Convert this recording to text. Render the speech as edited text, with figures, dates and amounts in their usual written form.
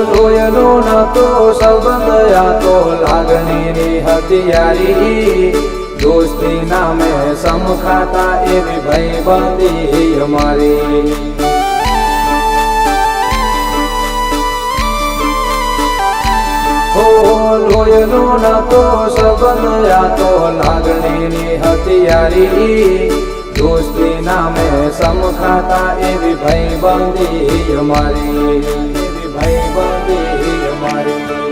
લોયનો નતો સંબંધ આ તો લાગણીની હથિયારી દોસ્તી નામે સમખાતા એવી ભાઈબંધી અમારી લોયનો નતો સંબંધ આ તો લાગણીની હથિયારી દોસ્તી નામે સમખાતા એવી ભાઈબંધી અમારી એવી ભાઈબંધી અમારી